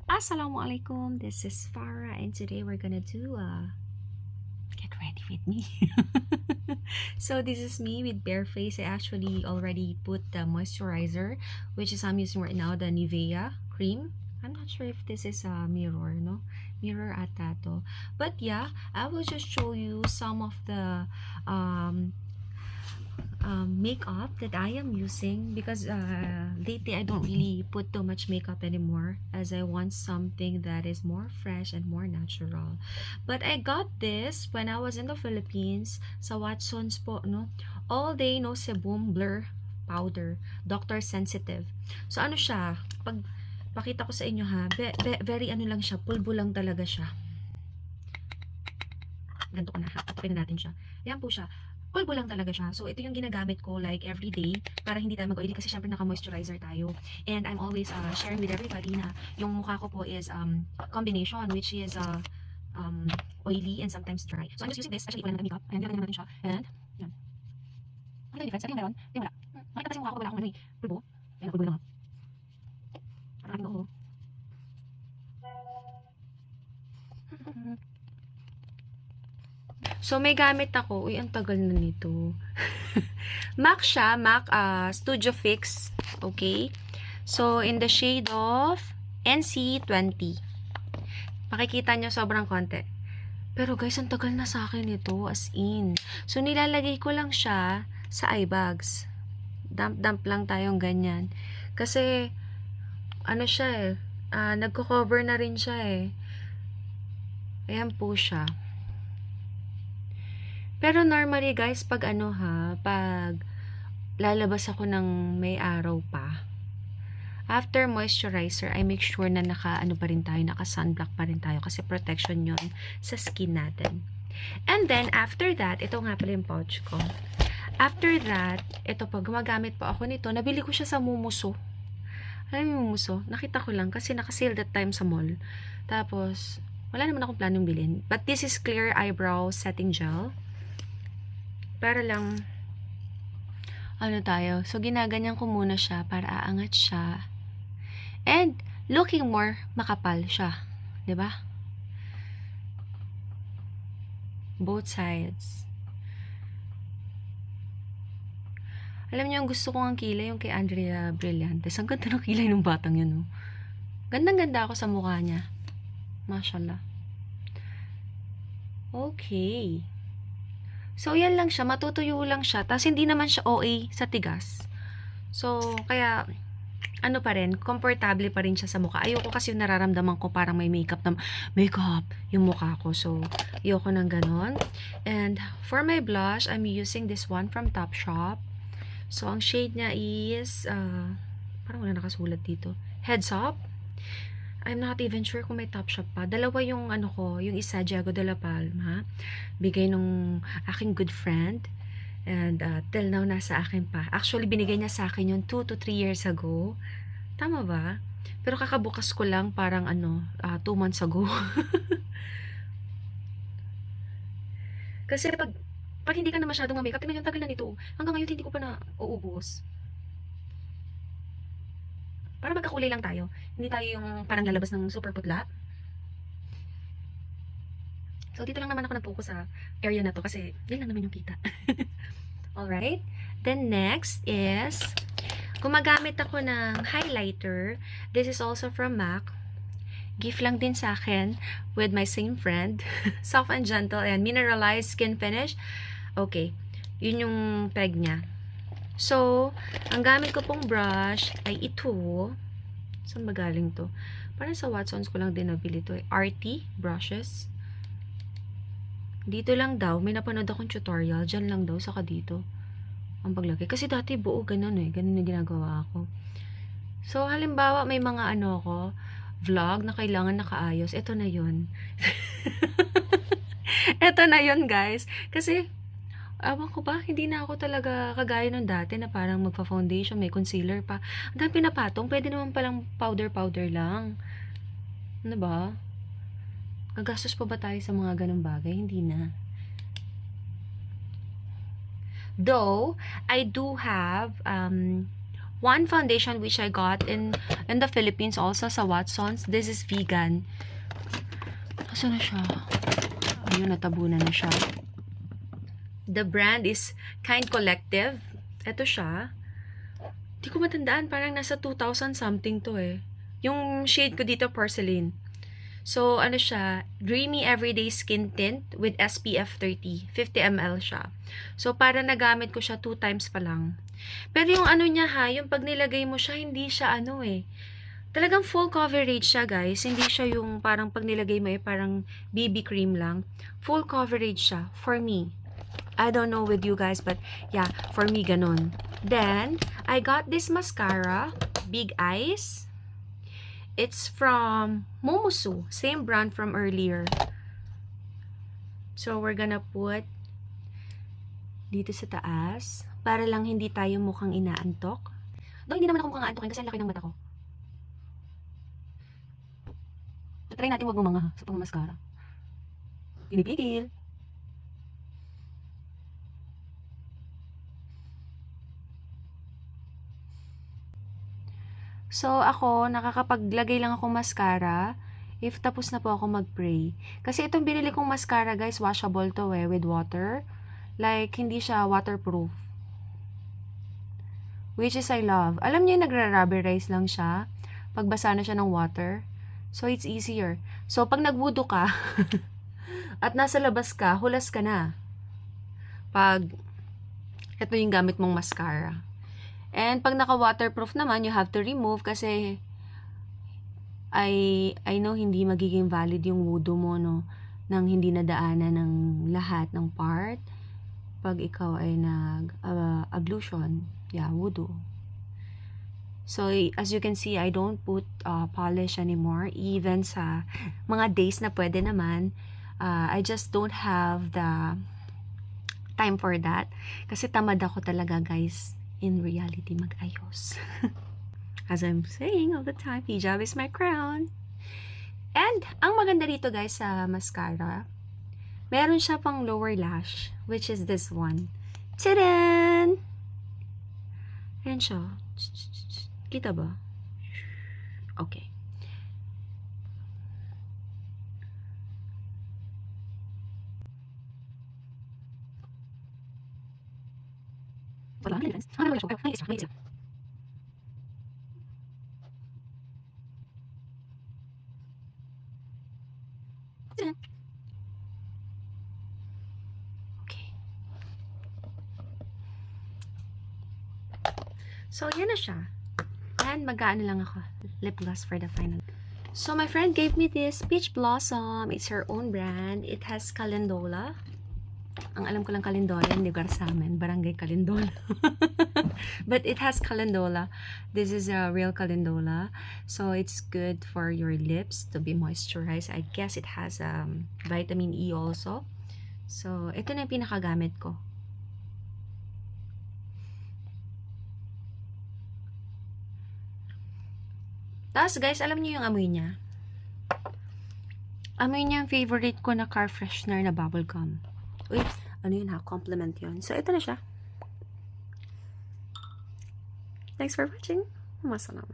Assalamualaikum, this is Farah and today we're gonna do get ready with me. So this is me with bare face. I actually already put the moisturizer, which is I'm using right now, the Nivea cream. I'm not sure if this is a mirror, no? Mirror ata to. But yeah, I will just show you some of the makeup that I am using because lately I don't really put too much makeup anymore as I want something that is more fresh and more natural. But I got this when I was in the Philippines sa Watsons po, no? All Day No Sebum Blur Powder, Doctor Sensitive. So ano siya, pag pakita ko sa inyo ha, very ano lang siya, pulbo lang talaga siya. Ganito ko na ha, tapin na natin siya. Yan po siya. Pulbo lang talaga siya. So, ito yung ginagamit ko like every day para hindi tayo mag-oily kasi syempre naka-moisturizer tayo. And I'm always sharing with everybody na yung mukha ko po is combination which is oily and sometimes dry. So, I'm just using this. Actually, wala naman makeup. Ayan, gagawin natin siya. And, yan. Ano yung difference? Ano yung meron? Yung wala. Makita kasi yung mukha ko wala akong ano eh. Pulbo. Ayan, pulbo lang ha. Parang aking noo. So, may gamit ako. Uy, ang tagal na nito. MAC siya. MAC Studio Fix. Okay? So, in the shade of NC20. Makikita nyo sobrang konti. Pero guys, ang tagal na sa akin ito. As in. So, nilalagay ko lang siya sa eye bags. Dump lang tayong ganyan. Kasi, ano siya eh. Nagko-cover na rin siya eh. Ayan po siya. Pero normally guys, pag pag lalabas ako ng may araw pa, after moisturizer, I make sure na naka sunblock pa rin tayo kasi protection yon sa skin natin. And then, after that, ito nga pala yung pouch ko. After that, ito pa, gumagamit pa ako nito. Nabili ko siya sa Mumuso. Alam mo yung Mumuso? Nakita ko lang kasi naka-sale that time sa mall. Tapos, wala naman akong planong bilhin. But this is Clear Eyebrow Setting Gel. Para lang, so ginaganyan ko muna siya para aangat siya. And, looking more makapal siya. 'Di ba? Both sides. Alam niyo, ang gusto ko ang kilay, yung kay Andrea Brillantes. Ang ganda ng kilay ng batang yun, no? Gandang-ganda ako sa mukha niya. Mashallah. Okay. So, yan lang siya. Matutuyo lang siya. Tapos, hindi naman siya OA sa tigas. So, kaya, ano pa rin, komportable pa rin siya sa mukha. Ayoko kasi yung nararamdaman ko parang may makeup yung mukha ko. So, ayoko ng ganon. And, for my blush, I'm using this one from Topshop. So, ang shade niya is, parang wala nakasulat dito. Heads Up. I'm not even sure kung may Topshop pa. Dalawa yung yung isa, Diego de la Palma. Bigay nung aking good friend. And till now, nasa akin pa. Actually, binigay niya sa akin yung 2 to 3 years ago. Tama ba? Pero kakabukas ko lang parang 2 months ago. Kasi pag hindi ka na masyadong makeup, tingnan yung tagal na nito. Hanggang ngayon, hindi ko pa na uubos. Para magkakulay lang tayo. Hindi tayo yung parang lalabas ng super putla. So, dito lang naman ako nag-focus sa area na to kasi yun lang naman yung kita. Alright? Then, next is, gumagamit ako ng highlighter. This is also from MAC. Gift lang din sa akin with my same friend. Soft and Gentle and Mineralized Skin Finish. Okay. Yun yung peg niya. So, ang gamit ko pong brush ay ito. Saan ba galing to? Parang sa Watsons ko lang din nabili to. RT brushes. Dito lang daw. May napanood akong tutorial. Diyan lang daw. Saka dito. Ang paglagay. Kasi dati buo ganun eh. Ganun na ginagawa ko. So, halimbawa may mga vlog na kailangan nakaayos. Ito na yun. Ito na yun guys. Kasi, awan ko ba, hindi na ako talaga kagaya nung dati na parang magpa-foundation, may concealer pa. Ang dami pinapatong, pwede naman palang powder-powder lang. Ano ba? Gagastos pa ba tayo sa mga ganong bagay? Hindi na. Though, I do have one foundation which I got in the Philippines also sa Watsons. This is vegan. Asa na siya? Ayun, natabunan na siya. The brand is Kind Collective. Ito siya. Di ko matandaan. Parang nasa 2,000 something to eh. Yung shade ko dito, porcelain. So, ano siya? Dreamy Everyday Skin Tint with SPF 30. 50 ml siya. So, para nagamit ko siya 2 times pa lang. Pero yung ano niya ha, yung pag nilagay mo siya, hindi siya ano eh. Talagang full coverage siya guys. Hindi siya yung parang pag nilagay mo eh, parang BB cream lang. Full coverage siya. For me. I don't know with you guys, but yeah, for me ganun. Then, I got this mascara. Big Eyes. It's from Momosu. Same brand from earlier. So, we're gonna put dito sa taas. Para lang hindi tayo mukhang inaantok. Though, hindi naman ako mukhang aantokin kasi ang laki ng mata ko. Try natin wag mga sa pang-mascara. Pinipigil. So, ako, nakakapaglagay lang ako mascara if tapos na po ako mag-pray. Kasi itong binili kong mascara, guys, washable to eh, with water. Like, hindi siya waterproof. Which is I love. Alam niyo, nagra-rubberize lang siya. Pagbasa na siya ng water. So, it's easier. So, pag nagwudo ka, at nasa labas ka, hulas ka na. Pag, ito yung gamit mong mascara. And pag naka-waterproof naman, you have to remove kasi I know hindi magiging valid yung wudo mo, no? Nang hindi nadaanan ng lahat ng part. Pag ikaw ay nag-ablution. Yeah, wudo. So, as you can see, I don't put polish anymore. Even sa mga days na pwede naman, I just don't have the time for that. Kasi tamad ako talaga, guys. In reality, mag-ayos. As I'm saying all the time, hijab is my crown. And, ang maganda dito guys sa mascara, meron siya pang lower lash, which is this one. Tadaan! Ayan siya. Kita ba? Okay. Wala, may difference. Wala siya. May isa, may isa. Okay. So, yan na siya. And mag-ano lang ako. Lip gloss for the final. So, my friend gave me this Peach Blossom. It's her own brand. It has Calendola. Ang alam ko lang Calendola, hindi lugar sa amin. Barangay Calendola. But it has Calendola. This is a real Calendola. So, it's good for your lips to be moisturized. I guess it has vitamin E also. So, ito na yung pinakagamit ko. Tapos, guys, alam niyo yung amoy niya? Amoy niya yung favorite ko na car freshener na bubblegum. Uy, ano yun ha? Compliment yun. So, ito na siya. Thanks for watching. Masalam.